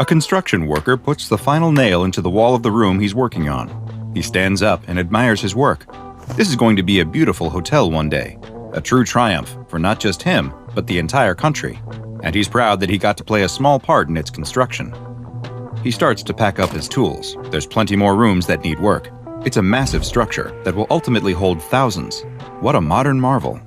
A construction worker puts the final nail into the wall of the room he's working on. He stands up and admires his work. This is going to be a beautiful hotel one day. A true triumph for not just him, but the entire country. And he's proud that he got to play a small part in its construction. He starts to pack up his tools. There's plenty more rooms that need work. It's a massive structure that will ultimately hold thousands. What a modern marvel.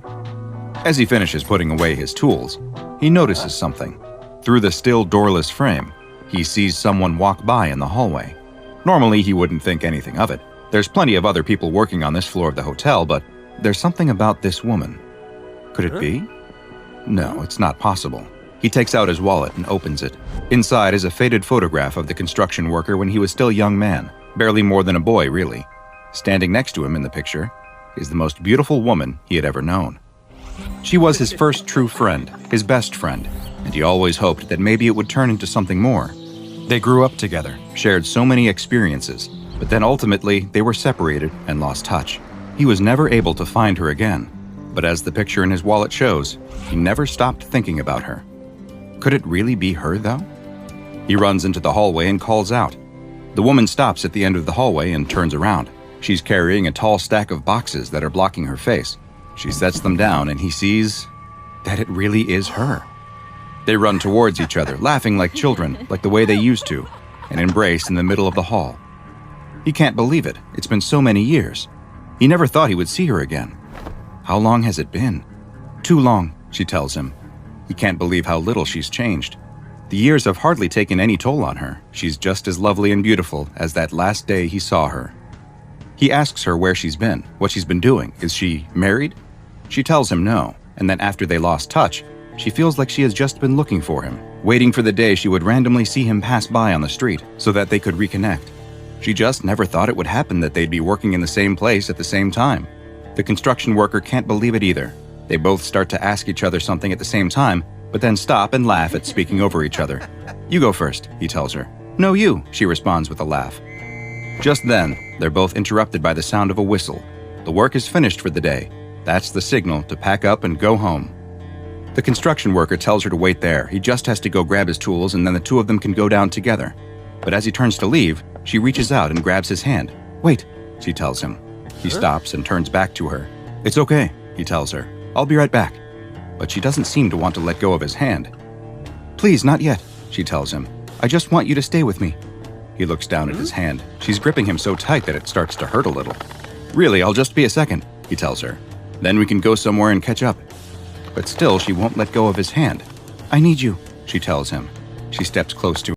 As he finishes putting away his tools, he notices something. Through the still doorless frame, he sees someone walk by in the hallway. Normally, he wouldn't think anything of it. There's plenty of other people working on this floor of the hotel, but there's something about this woman. Could it be? No, it's not possible. He takes out his wallet and opens it. Inside is a faded photograph of the construction worker when he was still a young man, barely more than a boy, really. Standing next to him in the picture is the most beautiful woman he had ever known. She was his first true friend, his best friend, and he always hoped that maybe it would turn into something more. They grew up together, shared so many experiences, but then ultimately they were separated and lost touch. He was never able to find her again, but as the picture in his wallet shows, he never stopped thinking about her. Could it really be her, though? He runs into the hallway and calls out. The woman stops at the end of the hallway and turns around. She's carrying a tall stack of boxes that are blocking her face. She sets them down and he sees that it really is her. They run towards each other, laughing like children, like the way they used to, and embrace in the middle of the hall. He can't believe it. It's been so many years. He never thought he would see her again. How long has it been? Too long, she tells him. He can't believe how little she's changed. The years have hardly taken any toll on her. She's just as lovely and beautiful as that last day he saw her. He asks her where she's been, what she's been doing. Is she married? She tells him no, and then after they lost touch, she feels like she has just been looking for him, waiting for the day she would randomly see him pass by on the street so that they could reconnect. She just never thought it would happen that they'd be working in the same place at the same time. The construction worker can't believe it either. They both start to ask each other something at the same time, but then stop and laugh at speaking over each other. You go first, he tells her. No, you, she responds with a laugh. Just then, they're both interrupted by the sound of a whistle. The work is finished for the day. That's the signal to pack up and go home. The construction worker tells her to wait there. He just has to go grab his tools and then the two of them can go down together. But as he turns to leave, she reaches out and grabs his hand. Wait, she tells him. He stops and turns back to her. It's okay, he tells her. I'll be right back. But she doesn't seem to want to let go of his hand. Please, not yet, she tells him. I just want you to stay with me. He looks down at his hand. She's gripping him so tight that it starts to hurt a little. Really, I'll just be a second, he tells her. Then we can go somewhere and catch up. But still, she won't let go of his hand. I need you, she tells him. She steps close to